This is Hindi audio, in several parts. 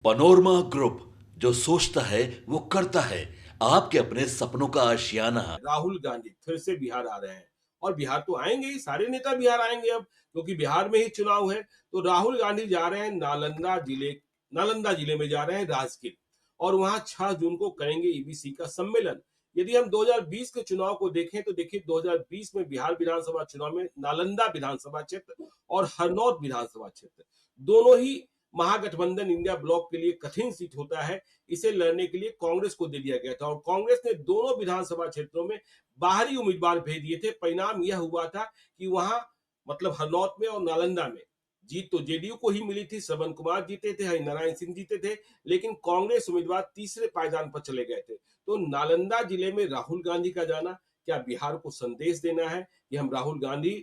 पनोरमा ग्रुप, जो सोचता है वो करता है। आपके अपने सपनों का आशियाना। राहुल गांधी फिर से बिहार आ रहे हैं और बिहार तो आएंगे ही, सारे नेता बिहार आएंगे अब, क्योंकि बिहार में ही चुनाव है। तो राहुल गांधी जा रहे हैं नालंदा जिले में जा रहे हैं, राजगीर। और वहां 6 जून को करेंगे ईबीसी का सम्मेलन। यदि हम 2020 के चुनाव को देखें तो देखिए, 2020 में बिहार विधानसभा चुनाव में नालंदा विधानसभा क्षेत्र और हरनौत विधानसभा क्षेत्र, दोनों ही महागठबंधन इंडिया ब्लॉक के लिए कठिन सीट होता है। इसे लड़ने के लिए कांग्रेस को दे दिया गया था और कांग्रेस ने दोनों विधानसभा क्षेत्रों में बाहरी उम्मीदवार भेज दिए थे। परिणाम यह हुआ था कि वहां, मतलब हरनौत में और नालंदा में, जीत तो जेडीयू को ही मिली थी। श्रवण कुमार जीते थे, हरिनारायण सिंह जीते थे, लेकिन कांग्रेस उम्मीदवार तीसरे पायदान पर चले गए थे। तो नालंदा जिले में राहुल गांधी का जाना क्या बिहार को संदेश देना है कि हम राहुल गांधी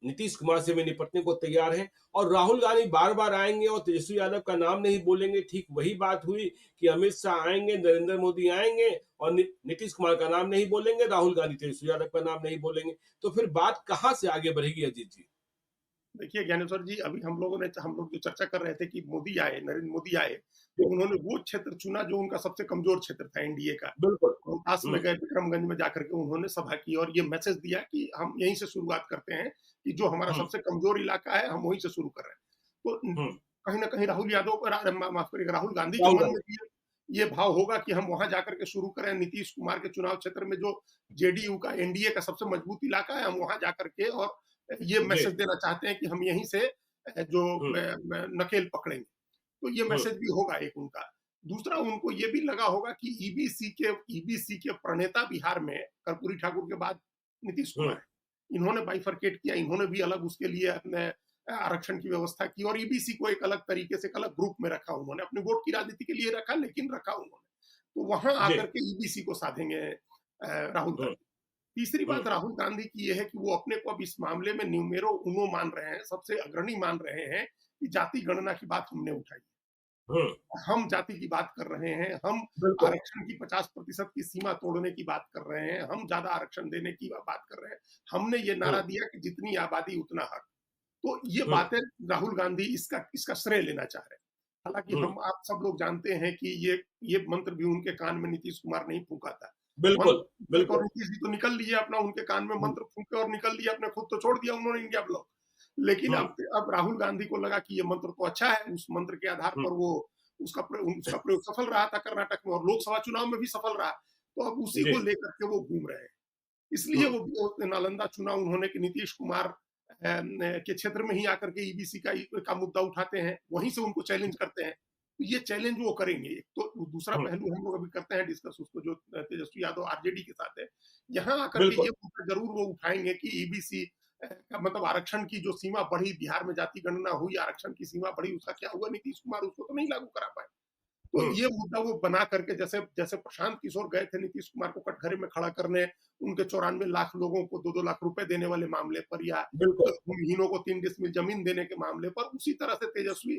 नीतीश कुमार से भी निपटने को तैयार हैं? और राहुल गांधी बार बार आएंगे और तेजस्वी यादव का नाम नहीं बोलेंगे। ठीक वही बात हुई कि अमित शाह आएंगे, नरेंद्र मोदी आएंगे और नीतीश कुमार का नाम नहीं बोलेंगे, राहुल गांधी तेजस्वी यादव का नाम नहीं बोलेंगे। तो फिर बात कहां से आगे बढ़ेगी अजीत जी? देखिए ज्ञानेश्वर जी, अभी हम लोग जो चर्चा कर रहे थे कि मोदी आए, नरेंद्र मोदी आए, तो उन्होंने वो क्षेत्र चुना जो उनका सबसे कमजोर क्षेत्र था एनडीए का। बिल्कुल। रोहतास में हम्म। गए, विक्रमगंज में जाकर के उन्होंने सभा की और ये मैसेज दिया कि हम यहीं से शुरुआत करते हैं, कि जो हमारा हम्म। सबसे कमजोर इलाका है हम वहीं से शुरू कर रहे हैं। तो हम्म। कहीं ना कहीं राहुल यादव पर, माफ करिएगा, राहुल गांधी के राहुल मन में गांधी। ये भाव होगा कि हम वहां जाकर के शुरू करें। नीतीश कुमार के चुनाव क्षेत्र में जो जेडीयू का, एनडीए का सबसे मजबूत इलाका है, हम वहां जाकर के और ये जी। मैसेज देना चाहते हैं कि हम यहीं से जो हम्म। नकेल पकड़ेंगे। तो ये हम्म। मैसेज भी होगा एक उनका। दूसरा, उनको ये भी लगा होगा कि ईबीसी के प्रणेता बिहार में कर्पूरी ठाकुर के बाद नीतीश कुमार हम्म। है। इन्होंने बाइफरकेट किया, इन्होंने भी अलग उसके लिए अपने आरक्षण की व्यवस्था की और ईबीसी को एक अलग तरीके से, एक अलग ग्रुप में रखा उन्होंने। अपने वोट की राजनीति के लिए रखा, लेकिन रखा उन्होंने। तो वहां जी। आकर के ईबीसी को साधेंगे राहुल हम्म। गांधी। तीसरी हम्म। बात राहुल गांधी की यह है कि वो अपने को अब इस मामले में न्यूमेरो उनो मान रहे हैं, सबसे अग्रणी मान रहे हैं कि जाति गणना की बात हमने उठाई। हम्म। हम जाति की बात कर रहे हैं, हम बिल्कुल। आरक्षण की 50% की सीमा तोड़ने की बात कर रहे हैं, हम ज्यादा आरक्षण देने की बात कर रहे हैं। हमने ये नारा हम्म। दिया कि जितनी आबादी उतना हक। तो ये हम्म। बातें राहुल गांधी इसका इसका श्रेय लेना चाह रहे हैं। हालांकि हम्म। हम आप सब लोग जानते हैं कि ये मंत्र भी उनके कान में नीतीश कुमार नहीं फूंका था। बिल्कुल। मंत्र और बिल्कुल। नीतीश जी तो निकल लिए अपना, उनके कान में हम्म। मंत्र फूंके और निकल लिए अपने, खुद तो छोड़ दिया उन्होंने इंडिया ब्लॉक। लेकिन हम्म। अब राहुल गांधी को लगा कि ये मंत्र तो अच्छा है, उस मंत्र के आधार हम्म। पर वो उसका प्रयोग सफल रहा था कर्नाटक में और लोकसभा चुनाव में भी सफल रहा। तो अब उसी जी। को लेकर के वो घूम रहे हैं। इसलिए हम्म। वो नालंदा चुनाव उन्होंने कि नीतीश कुमार के क्षेत्र में ही आकर के ईबीसी का मुद्दा उठाते हैं, वहीं से उनको चैलेंज करते हैं। तो ये चैलेंज वो करेंगे। एक तो दूसरा हम्म। पहलू हम लोग अभी करते हैं डिस्कस उसको, जो तेजस्वी यादव आरजेडी के साथ है। यहाँ आकर के बिल्कुल। ये मुद्दा जरूर वो उठाएंगे कि ईबीसी का मतलब आरक्षण की जो सीमा बढ़ी, बिहार में जाति गणना हुई, आरक्षण की सीमा बढ़ी, उसका क्या हुआ? नीतीश कुमार उसको तो नहीं लागू करा पाए। तो हुँ। ये मुद्दा वो बना करके, जैसे जैसे प्रशांत किशोर गए थे नीतीश कुमार को कटघरे में खड़ा करने, उनके 94 लाख लोगों को 2-2 लाख रुपए देने वाले मामले पर, या बिल्कुल। भूमिहीनों को 3 डिसमिल जमीन देने के मामले पर, उसी तरह से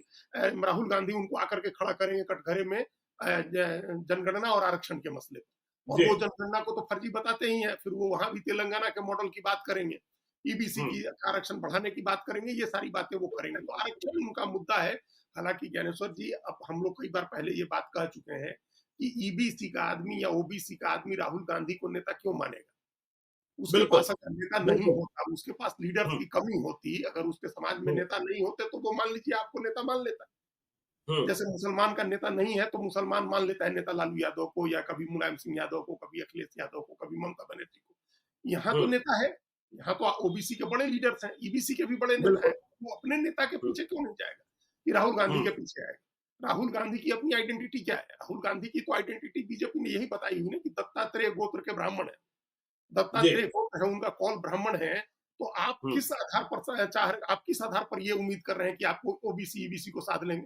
राहुल गांधी उनको आकर के खड़ा करेंगे कटघरे में जनगणना और आरक्षण के मसले पर। और जी। वो जनगणना को तो फर्जी बताते ही हैं, फिर वो वहां भी तेलंगाना के मॉडल की बात करेंगे, ईबीसी हुँ। की आरक्षण बढ़ाने की बात करेंगे, ये सारी बातें वो करेंगे। तो आरक्षण उनका मुद्दा है। हालांकि ज्ञानेश्वर जी, अब हम लोग कई बार पहले ये बात कह चुके हैं कि ईबीसी का आदमी या ओबीसी का आदमी राहुल गांधी को नेता क्यों मानेगा? उसके बिल्कुल। पास अगर नेता नहीं बिल्कुल। होता, उसके पास लीडर्स हुँ। की कमी होती, अगर उसके समाज में हुँ। नेता नहीं होते, तो वो मान लीजिए आपको नेता मान लेता। हुँ। जैसे मुसलमान का नेता नहीं है तो मुसलमान मान लेता है नेता लालू यादव को, या कभी मुलायम सिंह यादव को, कभी अखिलेश यादव को, कभी ममता बनर्जी को। यहाँ तो हुँ। नेता है, यहाँ तो ओबीसी के बड़े लीडर्स हैं, ईबीसी के भी बड़े नेता हैं। बिल्कुल। वो अपने नेता के हुँ। पीछे क्यों नहीं जाएगा कि राहुल गांधी हुँ। के पीछे आएगा? राहुल गांधी की अपनी आइडेंटिटी क्या है? राहुल गांधी की तो आइडेंटिटी बीजेपी ने यही बताई हुई है कि दत्तात्रेय गोत्र के ब्राह्मण है। जी। दत्तात्रेय गोत्र है, उनका कौल ब्राह्मण है। तो हुँ। आप किस आधार पर ये उम्मीद कर रहे हैं कि आपको ओबीसी ईबीसी को साध लेंगे?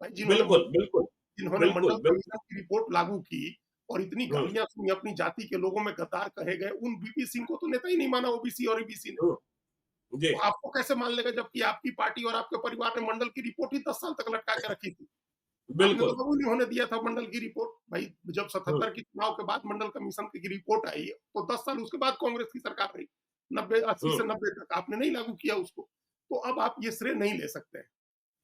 भाई, बिल्कुल। बिल्कुल। जिन्होंने मंडल बिल्कुल। बिल्कुल। कमीशन की रिपोर्ट लागू की और इतनी हुँ। गालियां सुनी, अपनी जाति के लोगों में गद्दार कहे गए, उन बीपी सिंह को तो नेता ही नहीं माना ओबीसी और ईबीसी ने। हुँ। जी। तो आपको कैसे मान लेगा, जबकि आपकी पार्टी और आपके परिवार ने मंडल की रिपोर्ट ही 10 साल तक लटका के रखी थी। आपने तो बिल्कुल। कबूल नहीं होने दिया था मंडल की रिपोर्ट। भाई, जब हुँ। 77 के चुनाव के बाद मंडल कमीशन की रिपोर्ट आई, तो 10 साल उसके बाद कांग्रेस की सरकार रही। 90 80 हुँ। से 90 तक आपने नहीं लागू किया उसको। तो अब आप ये श्रेय नहीं ले सकते हैं।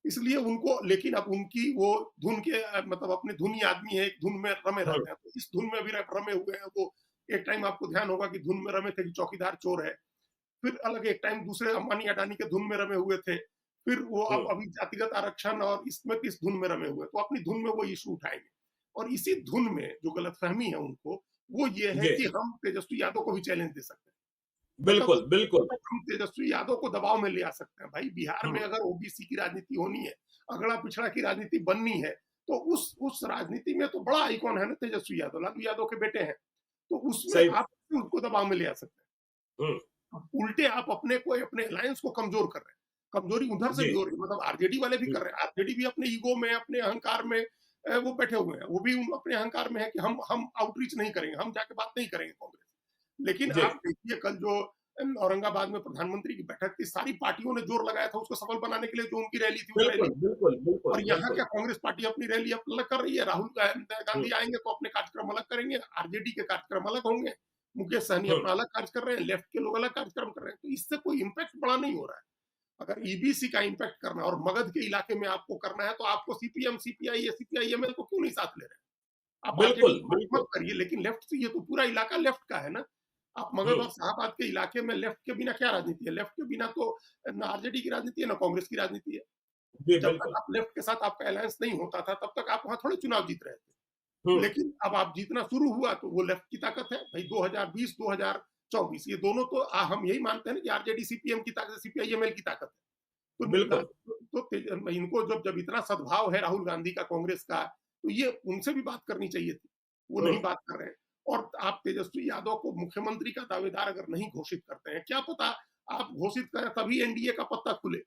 इसलिए उनको, लेकिन अब उनकी वो धुन के मतलब अपने धुनी आदमी है, एक धुन में रमे हाँ, रहते हैं, तो इस धुन में भी रमे हुए हैं वो। एक टाइम आपको ध्यान होगा कि धुन में रमे थे कि चौकीदार चोर है, फिर अलग एक टाइम दूसरे अंबानी अडानी के धुन में रमे हुए थे, फिर वो अब हाँ, अभी जातिगत आरक्षण और इसमें इस धुन में रमे हुए, तो अपनी धुन में वो इशू उठाएंगे। और इसी धुन में जो गलतफहमी है उनको, वो ये है जी, कि हम तेजस्वी यादव को भी चैलेंज दे सकते हैं। मतलब बिल्कुल, बिल्कुल। हम तेजस्वी यादव को दबाव में ले आ सकते हैं। भाई बिहार में हुँ, अगर ओबीसी की राजनीति होनी है, अगड़ा पिछड़ा की राजनीति बननी है, तो उस राजनीति में तो बड़ा आइकॉन है ना तेजस्वी यादव, लालू यादव के बेटे हैं। तो उसमें सही आप उनको दबाव में ले आ सकते हुँ, हैं। उल्टे आप अपने को, अपने अलायंस को कमजोर कर रहे हैं। कमजोरी उधर से जी, भी हो रही है, मतलब आरजेडी वाले भी हुँ, कर रहे हैं। आरजेडी भी अपने ईगो में, अपने अहंकार में वो बैठे हुए हैं। वो भी अपने अहंकार में है कि हम आउटरीच नहीं करेंगे, हम जाके बात नहीं करेंगे कांग्रेस से। लेकिन जी, आप देखिए कल जो औरंगाबाद में प्रधानमंत्री की बैठक थी, सारी पार्टियों ने जोर लगाया था उसको सफल बनाने के लिए, जो उनकी रैली थी उस रैली। बिल्कुल, बिल्कुल, और बिल्कुल, यहाँ क्या बिल्कुल। कांग्रेस पार्टी अपनी रैली अलग कर रही है, राहुल हुँ, गांधी आएंगे तो अपने कार्यक्रम अलग करेंगे, आरजेडी के कार्यक्रम अलग होंगे, मुकेश सहनी हुँ, अपना अलग कार्य कर रहे हैं, लेफ्ट के लोग अलग कार्यक्रम कर रहे हैं, तो इससे कोई इम्पैक्ट बड़ा नहीं हो रहा है। अगर ईबीसी का इम्पैक्ट करना है और मगध के इलाके में आपको करना है, तो आपको सीपीएम, सीपीआई या सीपीआईएमएल को क्यों नहीं साथ ले रहे हैं? आप आरजेडी बिल्कुल, की बात बिल्कुल। मत करिए, लेकिन लेफ्ट से, ये तो पूरा इलाका लेफ्ट का है ना। आप मगध हुँ, और शाहबाद के इलाके में लेफ्ट के बिना क्या राजनीति है? लेफ्ट के बिना तो ना आरजेडी की राजनीति है, ना कांग्रेस की राजनीति है। जी, जब तक बिल्कुल। आप लेफ्ट के साथ आपका अलायंस नहीं होता था, तब तक आप वहाँ थोड़े चुनाव जीत रहे थे। हुँ, लेकिन अब आप जीतना शुरू हुआ तो वो लेफ्ट की ताकत है। भाई 2020, 2024 ये दोनों तो हम यही मानते हैं ना कि आरजेडी सीपीएम की ताकत है, सीपीआईएमएल की ताकत है। तो बिल्कुल। इनको जब इतना सद्भाव है राहुल गांधी का कांग्रेस का, तो ये उनसे भी बात करनी चाहिए थी। वो हुँ, नहीं बात कर रहे हैं। और आप तेजस्वी यादव को मुख्यमंत्री का दावेदार अगर नहीं घोषित करते हैं, क्या पता आप घोषित करें तभी एनडीए का पत्ता खुले।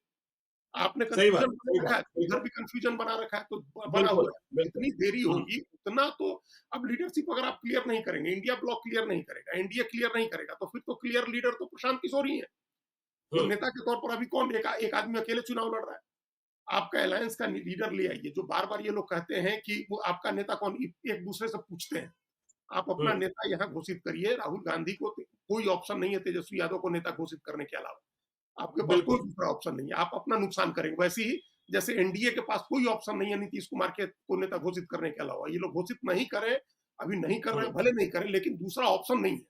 आपने सही बात, कन्फ्यूजन सही बना रखा बात। है, इधर बिल्कुल, भी कन्फ्यूजन बना रखा है, तो बना बिल्कुल, हुआ है। बिल्कुल। जितनी देरी हुँ, होगी उतना तो, अब लीडरशिप अगर आप क्लियर नहीं करेंगे, इंडिया ब्लॉक क्लियर नहीं करेगा, एनडीए क्लियर नहीं करेगा, तो फिर तो क्लियर लीडर तो प्रशांत किशोर ही है। तो हुँ, नेता के तौर पर अभी कौन, एक आदमी अकेले चुनाव लड़ रहा है। आपका अलायंस का लीडर ले आइए। जो बार-बार ये लोग कहते हैं कि वो आपका नेता कौन, एक दूसरे से पूछते हैं। आप हुँ, अपना नेता यहाँ घोषित करिए। राहुल गांधी को कोई ऑप्शन नहीं है तेजस्वी यादव को नेता घोषित करने के अलावा। आपके पास कोई बिल्कुल। दूसरा ऑप्शन नहीं है। आप अपना नुकसान करेंगे। वैसे ही जैसे एनडीए के पास कोई ऑप्शन नहीं है नीतीश कुमार के को नेता घोषित करने के अलावा। ये लोग घोषित नहीं करें, अभी नहीं कर रहे हुँ, हैं, भले नहीं करें, लेकिन दूसरा ऑप्शन नहीं है।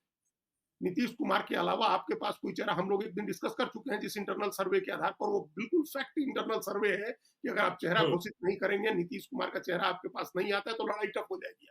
नीतीश कुमार के अलावा आपके पास कोई चेहरा, हम लोग एक दिन डिस्कस कर चुके हैं जिस इंटरनल सर्वे के आधार पर, वो बिल्कुल फैक्ट इंटरनल सर्वे है कि अगर आप चेहरा हुँ, घोषित नहीं करेंगे, नीतीश कुमार का चेहरा आपके पास नहीं आता है, तो लड़ाई टफ हो जाएगी।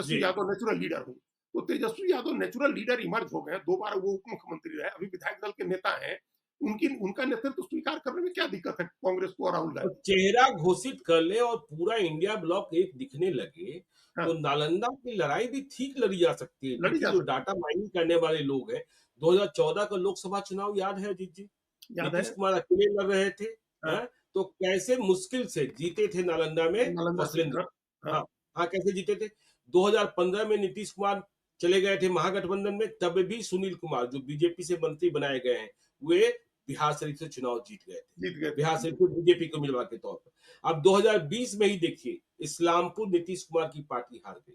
जी। तेजस्वी यादव नेचुरल लीडर होंगे। तो Tejashwi Yadav natural leader emerge हो गए, 2 बार वो उप मुख्यमंत्री रहे, अभी विधायक दल के नेता हैं। उनकी उनका नेतृत्व स्वीकार करने में क्या दिक्कत है कांग्रेस को और राहुल और गांधी? चेहरा घोषित कर ले और पूरा इंडिया ब्लॉक एक दिखने लगे, हाँ, तो नालंदा की लड़ाई भी ठीक लड़ी जा सकती है। लड़ी देखिए, जा जो सकती डाटा माइनिंग करने वाले लोग हैं, 2014 का लोकसभा चुनाव याद है अजीत जी? है, याद नीतीश है? कुमार अकेले लड़ रहे थे, हाँ, हैं? तो कैसे मुश्किल से जीते थे नालंदा में नालंदा सीट, फसलेंद्र। हाँ, हाँ, हाँ, हाँ, कैसे जीते थे? 2015 में नीतीश कुमार चले गए थे महागठबंधन में, तब भी सुनील कुमार जो बीजेपी से मंत्री बनाए गए हैं, वे बिहार शरीफ से चुनाव जीत गए थे। जीत गए थे। बिहार शरीफ को बीजेपी को उम्मीदवार के तौर पर। अब 2020 में ही देखिए, इस्लामपुर नीतीश कुमार की पार्टी हार गई।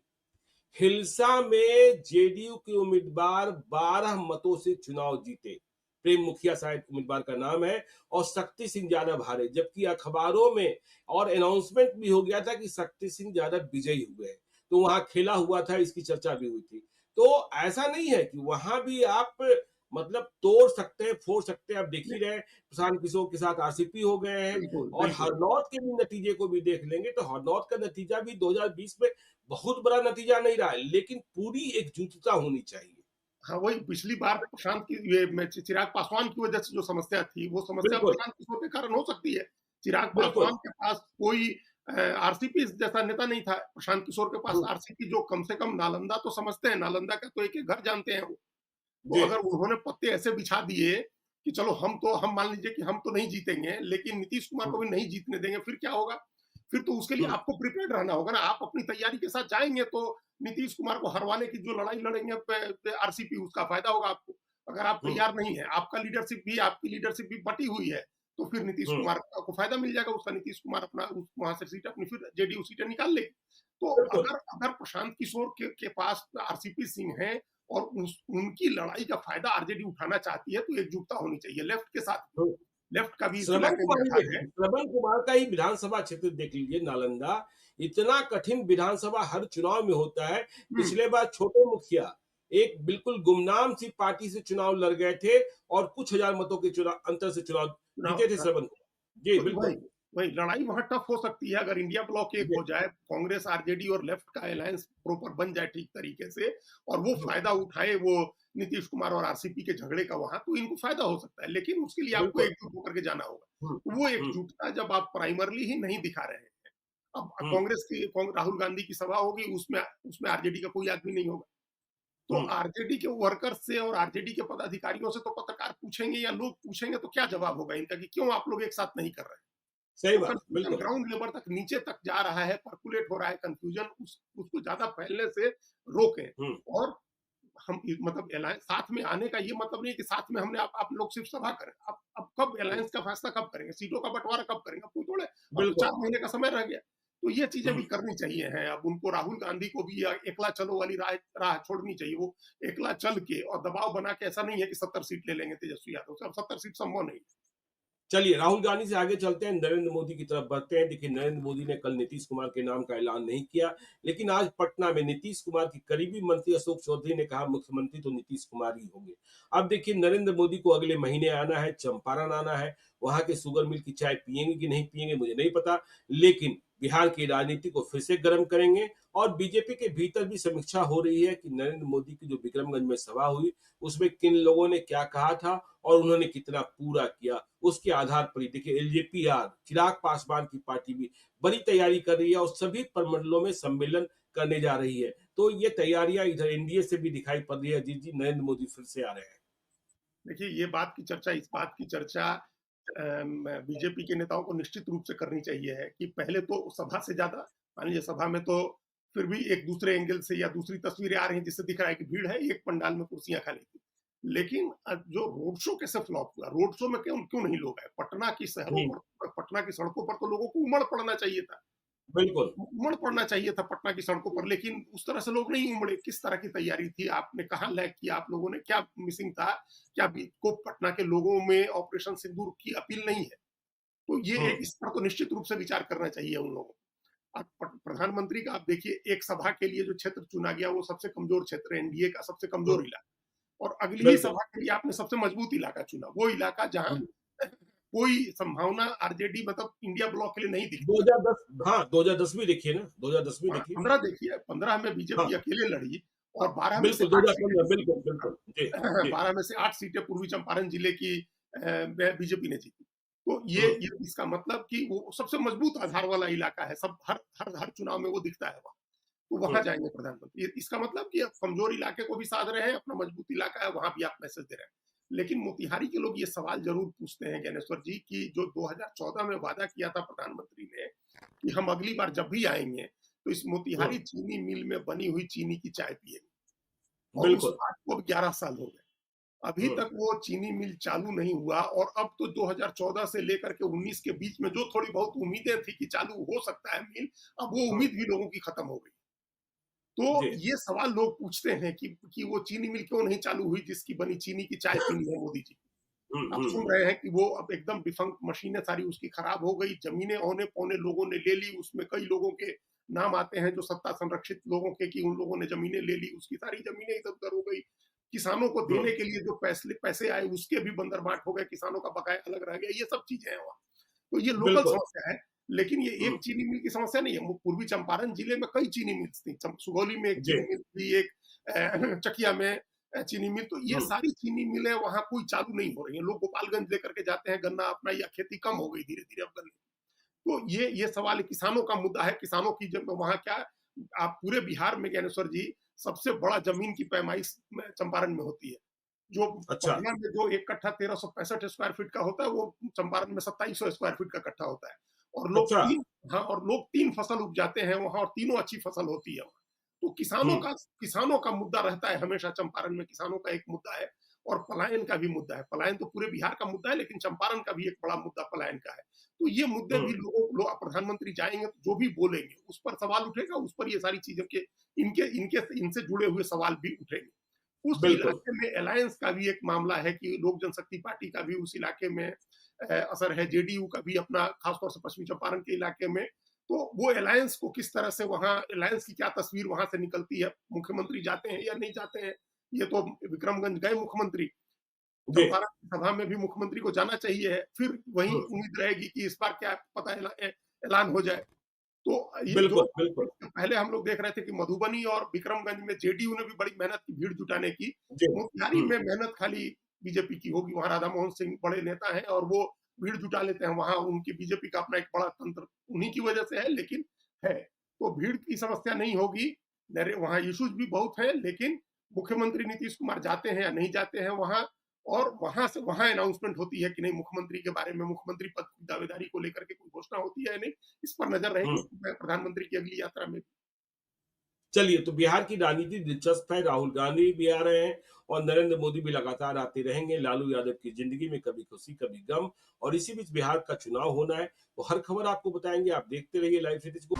हिलसा में जेडीयू के उम्मीदवार 12 मतों से चुनाव जीते। प्रेम मुखिया शायद उम्मीदवार का नाम है, और शक्ति सिंह यादव हारे, जबकि अखबारों में और अनाउंसमेंट भी हो गया था कि शक्ति सिंह यादव विजयी हुए हैं। तो वहां खेला हुआ था, इसकी चर्चा भी हुई थी। तो ऐसा नहीं है कि वहां भी आप मतलब तोड़ सकते हैं, फोड़ सकते हैं। आप देख ही रहे हैं, प्रशांत किशोर के साथ आरसीपी हो गए हैं। बिल्कुल, और बिल्कुल। हरनौत के भी नतीजे को भी देख लेंगे, तो हरनौत का नतीजा भी 2020 में बहुत बड़ा नतीजा नहीं रहा है, लेकिन पूरी एकजुटता होनी चाहिए। हाँ, वही पिछली बार प्रशांत की, ये में चिराग पासवान की वजह से जो समस्या थी, वो समस्या बिल्कुल, प्रशांत किशोर के कारण हो सकती है। चिराग बिल्कुल। पासवान के पास कोई आरसीपी जैसा नेता नहीं था। प्रशांत किशोर के पास हुँ, आरसीपी, जो कम से कम नालंदा तो समझते हैं, नालंदा का तो एक-एक घर जानते हैं वो। तो जी, अगर उन्होंने पत्ते ऐसे बिछा दिए कि चलो हम मान लीजिए कि हम तो नहीं जीतेंगे, लेकिन नीतीश कुमार हुँ, को भी नहीं जीतने देंगे, फिर क्या होगा? फिर तो उसके लिए हुँ, आपको प्रिपेयर्ड रहना होगा ना। आप अपनी तैयारी के साथ जाएँगे तो नीतीश कुमार को हरवाने की जो लड़ाई लड़ेंगे पे आरसीपी, उसका फ़ायदा होगा आपको। अगर आप हुँ, तैयार नहीं हैं, आपकी लीडरशिप भी बटी हुई है, तो फिर नीतीश हुँ, कुमार को फ़ायदा मिल जाएगा उसका। नीतीश कुमार अपना वहाँ से सीट अपनी फिर जेडीयू सीटें निकाल लेगी। तो बिल्कुल। अगर अगर प्रशांत किशोर के पास आरसीपी सिंह हैं और उनकी लड़ाई का फायदा आरजेडी उठाना चाहती है, तो एकजुटता होनी चाहिए लेफ्ट के साथ। हुँ, लेफ्ट का भी इस श्रवण इलाके में कुमार ही भाग है। देखिए, श्रवण कुमार का ही विधानसभा क्षेत्र देख लीजिए, नालंदा। इतना कठिन विधानसभा हर चुनाव में होता है। हम्म, पिछले बार छोटे मुखिया एक बिल्कुल गुमनाम सी पार्टी से चुनाव लड़ गए थे और कुछ हजार मतों के चुनाव अंतर से चुनाव जीते थे चुनाव श्रवण कुमार जी, तो वही बिल्कुल। वही लड़ाई वहां टफ हो सकती है अगर इंडिया ब्लॉक एक जी, हो जाए, कांग्रेस आरजेडी और लेफ्ट का अलायंस प्रॉपर बन जाए ठीक तरीके से, और वो जी, फायदा उठाए वो नीतीश कुमार और आरसीपी के झगड़े का वहां, तो इनको फायदा हो सकता है, लेकिन उसके लिए आपको बिल्कुल। एकजुट होकर के जाना होगा। हुँ, तो वो हुँ, एकजुटता जब आप प्राइमरली ही नहीं दिखा रहे हैं, अब हुँ, कांग्रेस की राहुल गांधी की सभा होगी, उसमें उसमें आरजेडी का कोई आदमी नहीं होगा, तो हुँ। आरजेडी के वर्कर्स से और आरजेडी के पदाधिकारियों से तो पत्रकार पूछेंगे या लोग पूछेंगे, तो क्या जवाब होगा इनका कि क्यों आप लोग एक साथ नहीं कर रहे? सही तो बात, कंफ्यूजन बिल्कुल। ग्राउंड लेवल तक नीचे तक जा रहा है, पर्कुलेट हो रहा है कंफ्यूजन, उसको ज्यादा फैलने से रोकें। हुँ, और हम मतलब अलायंस साथ में आने का ये मतलब नहीं कि साथ में हमने आप लोग सिर्फ सभा करें, अब कब हुँ, अलायंस का फैसला कब करेंगे, सीटों का बंटवारा कब करेंगे, अब कोई थोड़े, अब तो बिल्कुल। 4 महीने का समय रह गया। तो ये चीजें भी हुँ, करनी चाहिए हैं, अब उनको राहुल गांधी को भी एकला चलो वाली राह राह छोड़नी चाहिए, वो एकला चल के और दबाव बना के, ऐसा नहीं है कि 70 सीट ले लेंगे तेजस्वी यादव से, अब 70 सीट संभव नहीं। चलिए राहुल गांधी से आगे चलते हैं, नरेंद्र मोदी की तरफ बढ़ते हैं। देखिए, नरेंद्र मोदी ने कल नीतीश कुमार के नाम का ऐलान नहीं किया, लेकिन आज पटना में नीतीश कुमार की करीबी मंत्री अशोक चौधरी ने कहा मुख्यमंत्री तो नीतीश कुमार ही होंगे। अब देखिए, नरेंद्र मोदी को अगले महीने आना है, चंपारण आना है। वहां के शुगर मिल की चाय पिएंगे कि नहीं पिएंगे मुझे नहीं पता, लेकिन बिहार की राजनीति को फिर से गर्म करेंगे। और बीजेपी के भीतर भी समीक्षा हो रही है कि नरेंद्र मोदी की जो विक्रमगंज में सभा हुई, उसमें किन लोगों ने क्या कहा था और उन्होंने कितना पूरा किया, उसके आधार पर ही देखिए एलजेपीआर चिराग पासवान की पार्टी भी बड़ी तैयारी कर रही है और सभी प्रमंडलों में सम्मेलन करने जा रही है। तो ये तैयारियां इधर एनडीए से भी दिखाई पड़ रही है। जी जी, नरेंद्र मोदी फिर से आ रहे हैं। देखिए ये बात की चर्चा, इस बात की चर्चा बीजेपी के नेताओं को निश्चित रूप से करनी चाहिए है कि पहले तो सभा से ज्यादा, मान लीजिए सभा में तो फिर भी एक दूसरे एंगल से या दूसरी तस्वीरें आ रही हैं जिससे दिख रहा है कि भीड़ है, एक पंडाल में कुर्सियां खाली थी, लेकिन जो रोड शो कैसे फ्लॉप हुआ, रोड शो में क्यों क्यों नहीं लोग आए, पटना की शहरों हम्म, पर, पटना की सड़कों पर तो लोगों को उमड़ पड़ना चाहिए था, बिल्कुल। उमड़ पड़ना चाहिए था पटना की सड़कों पर, लेकिन उस तरह से लोग नहीं उमड़े। किस तरह की तैयारी थी, आपने कहाँ लैग किया, आप लोगों ने क्या मिसिंग था, क्या को पटना के लोगों में ऑपरेशन सिंदूर की अपील नहीं है? तो ये हम्म, एक, इस पर तो निश्चित रूप से विचार करना चाहिए उन लोगों को। अब प्रधानमंत्री का आप देखिए, एक सभा के लिए जो क्षेत्र चुना गया वो सबसे कमजोर क्षेत्र है, एनडीए का सबसे कमजोर हम्म, इलाका, और अगली ही बिल्कुल। सभा के लिए आपने सबसे मजबूत इलाका चुना, वो इलाका जहां हम्म, कोई संभावना आरजेडी मतलब इंडिया ब्लॉक के लिए नहीं दिखती। 2010, हाँ 2010 भी देखिए ना, 2010 भी देखिए। 15 देखिए, 15 में हाँ, बीजेपी अकेले लड़ी और 12 में से बिल्कुल 8 2015, सीटें, बिल्कुल बिल्कुल जी। जी। 12 में से 8 सीटें पूर्वी चंपारण जिले की बीजेपी ने जीती। तो हम्म, ये इसका मतलब कि वो सबसे मजबूत आधार वाला इलाका है, सब हर हर हर चुनाव में वो दिखता है वहाँ। तो वहाँ हम्म, जाएंगे प्रधानमंत्री, इसका मतलब कि आप कमजोर इलाके को भी साध रहे हैं, अपना मजबूत इलाका है वहां भी आप मैसेज दे रहे हैं। लेकिन मोतिहारी के लोग ये सवाल जरूर पूछते हैं ज्ञानेश्वर जी कि जो 2014 में वादा किया था प्रधानमंत्री ने कि हम अगली बार जब भी आएंगे तो इस मोतिहारी हम्म, चीनी मिल में बनी हुई चीनी की चाय पिएंगे, और उस बिल्कुल। बात को अब 11 साल हो गए, अभी हम्म, तक वो चीनी मिल चालू नहीं हुआ, और अब तो 2014 से लेकर के 19 के बीच में जो थोड़ी बहुत उम्मीदें थी कि चालू हो सकता है मिल, अब वो हम्म, उम्मीद भी लोगों की खत्म हो गई। तो जी। ये सवाल लोग पूछते हैं कि वो चीनी मिल क्यों नहीं चालू हुई जिसकी बनी चीनी की चाय पीनी है मोदी जी। हम्म, आप हम्म, सुन रहे हैं कि वो अब एकदम डिफंक्ट मशीनें सारी उसकी खराब हो गई, जमीनें औने पौने लोगों ने ले ली, उसमें कई लोगों के नाम आते हैं जो सत्ता संरक्षित लोगों के, कि उन लोगों ने जमीनें ले ली, उसकी सारी जमीनें इधर उधर हो गई, किसानों को हम्म, देने के लिए जो पैसे पैसे आए उसके भी बंदरबाट हो गए, किसानों का बकाया अलग रह गया, ये सब चीजें हैं वहाँ। तो ये लोकल बिल्कुल। समस्या है, लेकिन ये हम्म, एक चीनी मिल की समस्या नहीं है, पूर्वी चंपारण जिले में कई चीनी मिल्स थी, सुगौली में एक जी। चीनी मिल थी, एक चकिया में चीनी मिल, तो ये हम्म, सारी चीनी मिलें वहां कोई चालू नहीं हो रही है, लोग गोपालगंज लेकर के जाते हैं गन्ना अपना, या खेती कम हो गई धीरे धीरे अब गन्ने। तो ये सवाल किसानों का मुद्दा है, किसानों की जब वहां क्या, आप पूरे बिहार में ज्ञानेश्वर जी सबसे बड़ा जमीन की पैमाइश चंपारण में होती है, जो अच्छा। पटना में जो एक कट्ठा 1365 स्क्वायर फीट का होता है, वो चंपारण में 2700 स्क्वायर फीट का कट्ठा होता है, और लोग अच्छा। तीन, हाँ, और लोग 3 फसल उपजाते हैं वहां, और तीनों अच्छी फसल होती है वहाँ। तो हुँ, किसानों का मुद्दा रहता है हमेशा, चंपारण में किसानों का एक मुद्दा है, और पलायन का भी मुद्दा है, पलायन तो पूरे बिहार का मुद्दा है, लेकिन चंपारण का भी एक बड़ा मुद्दा पलायन का है। तो ये मुद्दे हुँ, भी प्रधानमंत्री जाएंगे तो जो भी बोलेंगे उस पर सवाल उठेगा, उस पर ये सारी चीजों के इनके इनके इनसे जुड़े हुए सवाल भी उठेंगे। उस बिल्कुल। इलाके में अलायंस का भी एक मामला है कि लोक जनशक्ति पार्टी का भी उस इलाके में असर है, जेडीयू का भी अपना, खासतौर से पश्चिमी चंपारण के इलाके में। तो वो अलायंस को किस तरह से, वहाँ अलायंस की क्या तस्वीर वहां से निकलती है, मुख्यमंत्री जाते हैं या नहीं जाते हैं। ये तो विक्रमगंज गए मुख्यमंत्री, जी। चंपारण की सभा में भी मुख्यमंत्री को जाना चाहिए, फिर वही हम्म, उम्मीद रहेगी कि इस बार क्या पता ऐलान हो जाए। तो ये जो बिल्कुल बिल्कुल। पहले हम लोग देख रहे थे कि मधुबनी और विक्रमगंज में जेडीयू ने भी बड़ी मेहनत की भीड़ जुटाने की। जी। मोतिहारी में मेहनत खाली बीजेपी की होगी, वहां राधा मोहन सिंह बड़े नेता हैं और वो भीड़ जुटा लेते हैं, वहां उनकी बीजेपी का अपना एक बड़ा तंत्र उन्हीं की वजह से है, लेकिन है। तो भीड़ की समस्या नहीं होगी, वहां इश्यूज भी बहुत है, लेकिन मुख्यमंत्री नीतीश कुमार जाते हैं या नहीं जाते हैं वहां, और वहां से वहां अनाउंसमेंट होती है कि नहीं, मुख्यमंत्री के बारे में, मुख्यमंत्री पद की दावेदारी को लेकर के कोई घोषणा होती है या नहीं, इस पर नजर रहेगी हम्म, प्रधानमंत्री की अगली यात्रा में। चलिए, तो बिहार की राजनीति दिलचस्प है। राहुल गांधी भी आ रहे हैं और नरेंद्र मोदी भी लगातार आते रहेंगे। लालू यादव की जिंदगी में कभी खुशी कभी गम, और इसी बीच बिहार का चुनाव होना है। तो हर खबर आपको बताएंगे। आप देखते रहिए लाइव सिटीज को।